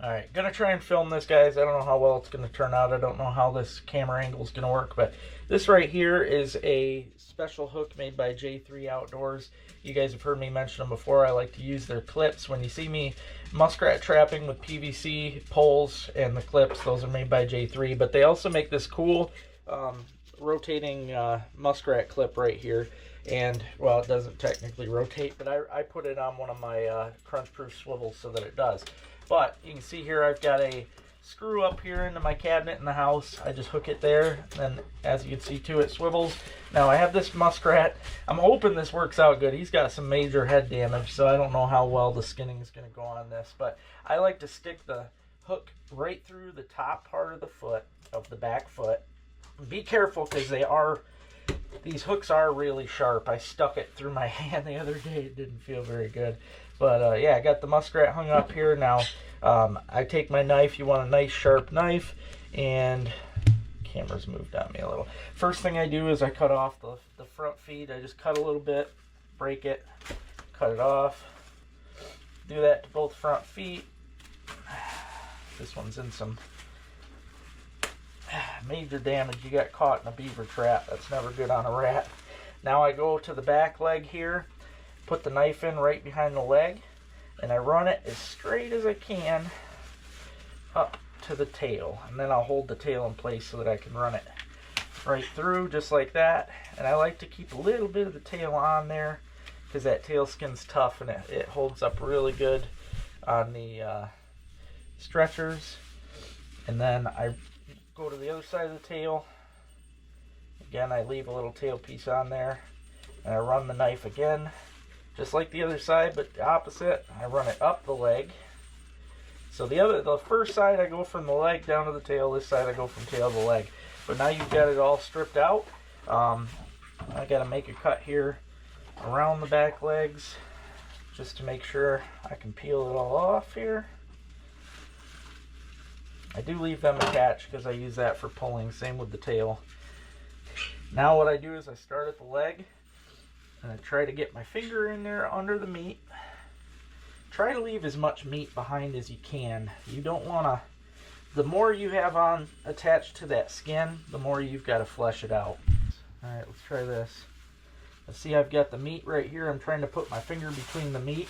Alright, gonna try and film this, guys. I don't know how well it's gonna turn out. I don't know how this camera angle is gonna work, but this right here is a special hook made by J3 Outdoors. You guys have heard me mention them before. I like to use their clips. When you see me muskrat trapping with PVC poles and the clips, those are made by J3, but they also make this cool rotating muskrat clip right here. And, well, it doesn't technically rotate, but I put it on one of my crunch-proof swivels so that it does. But you can see here I've got a screw up here into my cabinet in the house. I just hook it there, and as you can see too, it swivels. Now I have this muskrat. I'm hoping this works out good. He's got some major head damage, so I don't know how well the skinning is going to go on this. But I like to stick the hook right through the top part of the foot, of the back foot. Be careful because these hooks are really sharp. I stuck it through my hand the other day. It didn't feel very good. But yeah, I got the muskrat hung up here. Now I take my knife. You want a nice sharp knife. And camera's moved on me a little. First thing I do is I cut off the front feet. I just cut a little bit, break it, cut it off. Do that to both front feet. This one's in some major damage. You got caught in a beaver trap. That's never good on a rat. Now I go to the back leg here, put the knife in right behind the leg, and I run it as straight as I can up to the tail, and then I'll hold the tail in place so that I can run it right through just like that. And I like to keep a little bit of the tail on there because that tail skin's tough and it holds up really good on the stretchers. And then I go to the other side of the tail. Again, I leave a little tail piece on there, and I run the knife again just like the other side, but the opposite. I run it up the leg. So the first side I go from the leg down to the tail. This side I go from tail to the leg. But now you've got it all stripped out. I got to make a cut here around the back legs just to make sure I can peel it all off here. I do leave them attached because I use that for pulling. Same with the tail. Now what I do is I start at the leg and I try to get my finger in there under the meat. Try to leave as much meat behind as you can. You don't want to, the more you have on attached to that skin, the more you've got to flesh it out. Alright, let's try this. Let's see, I've got the meat right here. I'm trying to put my finger between the meat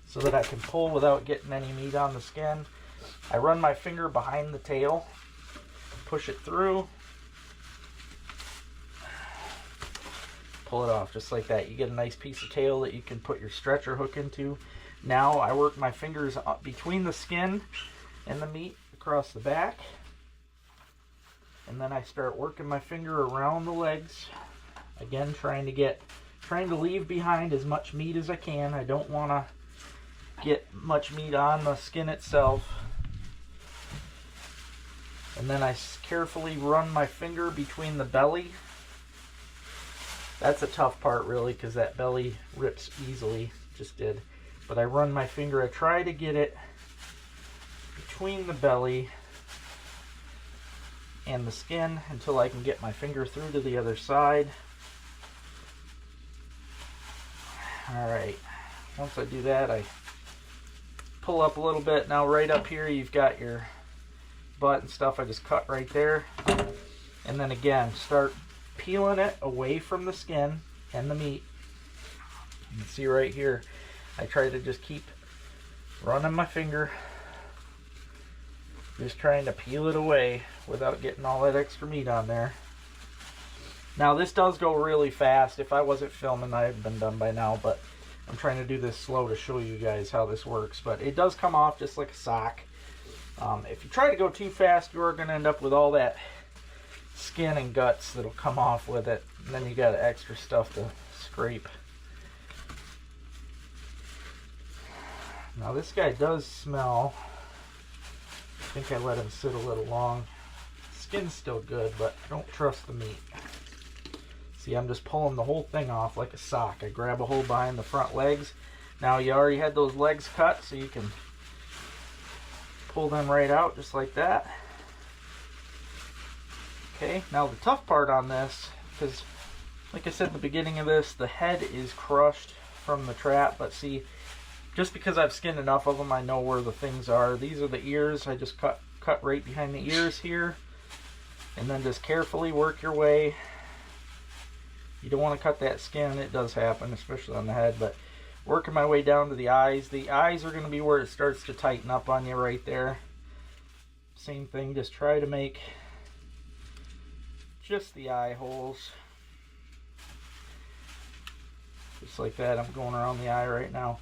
so that I can pull without getting any meat on the skin. I run my finger behind the tail, push it through, pull it off just like that. You get a nice piece of tail that you can put your stretcher hook into. Now I work my fingers up between the skin and the meat across the back, and then I start working my finger around the legs. Again, trying to leave behind as much meat as I can. I don't want to get much meat on the skin itself. And then I carefully run my finger between the belly. That's a tough part really because that belly rips easily, just did. But I run my finger, I try to get it between the belly and the skin until I can get my finger through to the other side. Alright, once I do that, I pull up a little bit. Now right up here you've got your butt and stuff. I just cut right there, and then again start peeling it away from the skin and the meat. You can see right here I try to just keep running my finger, just trying to peel it away without getting all that extra meat on there. Now this does go really fast. If I wasn't filming, I'd have been done by now, but I'm trying to do this slow to show you guys how this works. But it does come off just like a sock. If you try to go too fast, you're going to end up with all that skin and guts that'll come off with it. And then you got extra stuff to scrape. Now this guy does smell. I think I let him sit a little long. Skin's still good, but I don't trust the meat. See, I'm just pulling the whole thing off like a sock. I grab a hold behind the front legs. Now you already had those legs cut, so you can pull them right out just like that. Okay, now the tough part on this, because like I said at the beginning of this, the head is crushed from the trap, but see, Just because I've skinned enough of them, I know where the things are. These are the ears. I just cut right behind the ears here. And then just carefully work your way. You don't want to cut that skin. It does happen, especially on the head. But working my way down to the eyes. The eyes are going to be where it starts to tighten up on you right there. Same thing. Just try to make just the eye holes. Just like that. I'm going around the eye right now.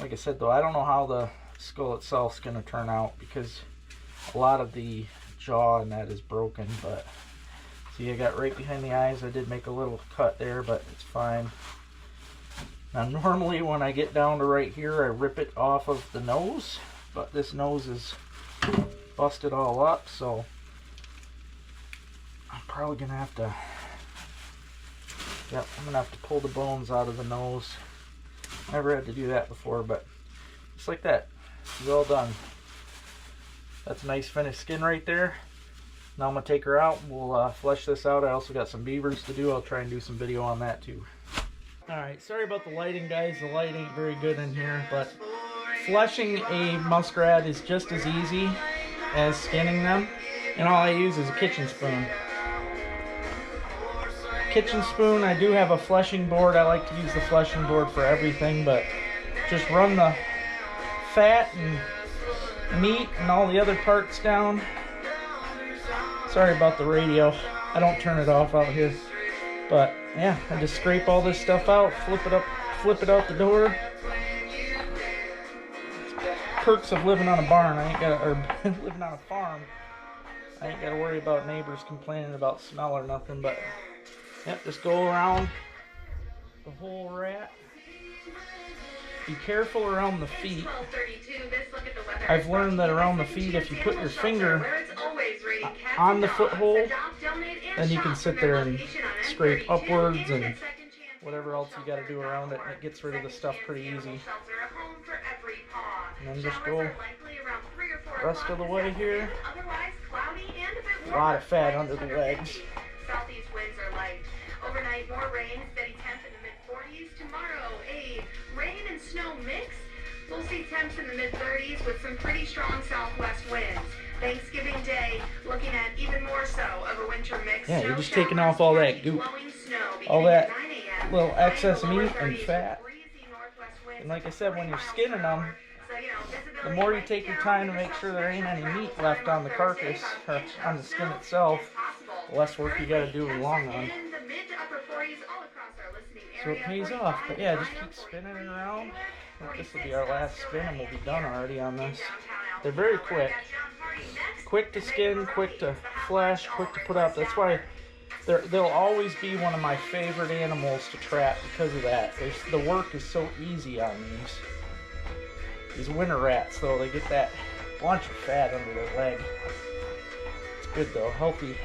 Like I said, though, I don't know how the skull itself is going to turn out because a lot of the jaw and that is broken. But see, I got right behind the eyes. I did make a little cut there, but it's fine. Now, normally when I get down to right here, I rip it off of the nose, but this nose is busted all up, so I'm probably going to have to, yep, I'm going to have to pull the bones out of the nose. Never had to do that before, but just like that, it's all done. That's a nice finished skin right there. Now I'm going to take her out and we'll flesh this out. I also got some beavers to do. I'll try and do some video on that too. Alright, sorry about the lighting, guys. The light ain't very good in here, but fleshing a muskrat is just as easy as skinning them. And all I use is a kitchen spoon. Kitchen spoon, I do have a fleshing board. I like to use the fleshing board for everything, but just run the fat and meat and all the other parts down. Sorry about the radio. I don't turn it off out here. But yeah, I just scrape all this stuff out, flip it out the door. Perks of living on a barn. I ain't got or living on a farm. I ain't got to worry about neighbors complaining about smell or nothing. But yep, just go around the whole rat. Be careful around the feet. I've learned that around the feet, if you put your finger on the foothold, then you can sit there and scrape upwards and whatever else you got to do around it, and it gets rid of the stuff pretty easy. And then just go the rest of the way here. A lot of fat under the legs. Southeast winds are light. Overnight, more rain, steady temp in the mid-40s. Tomorrow, a rain and snow mix. We'll see temps in the mid-30s with some pretty strong southwest winds. Thanksgiving Day, looking at even more so of a winter mix. Yeah, you're just taking off all that goop, all that little excess meat and fat. And like I said, when you're skinning them, the more you take your time to make sure there ain't any meat left on the carcass, or on the skin itself, the less work you got to do in the long run. So it pays off. But yeah, just keep spinning it around. This will be our last spin and we'll be done already on this. They're very quick. Quick to skin, quick to flesh, quick to put up. That's why they'll always be one of my favorite animals to trap because of that. The work is so easy on these winter rats, though. They get that bunch of fat under their leg. It's good though, healthy.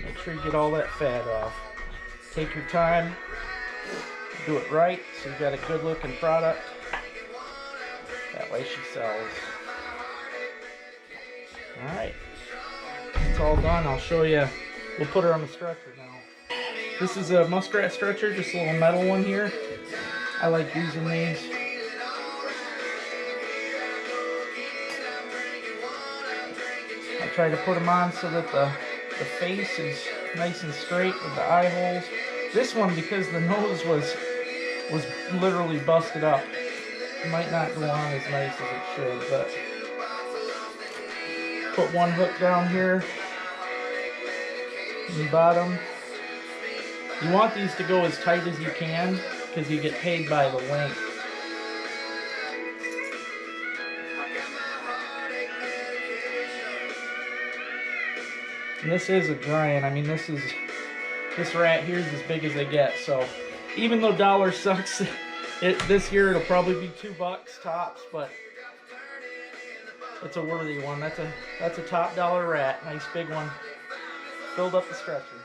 Make sure you get all that fat off. Take your time. Do it right so you got a good looking product. That way she sells. Alright. It's all done. I'll show you. We'll put her on the stretcher now. This is a muskrat stretcher, just a little metal one here. I like using these. I try to put them on so that the face is nice and straight with the eye holes. This one, because the nose was literally busted up, it might not go on as nice as it should, but put one hook down here in the bottom. You want these to go as tight as you can because you get paid by the length. And this is a giant. I mean, this rat here is as big as they get. So even though dollar sucks, this year it'll probably be $2 tops, but it's a worthy one. That's a top dollar rat. Nice big one. Filled up the stretcher.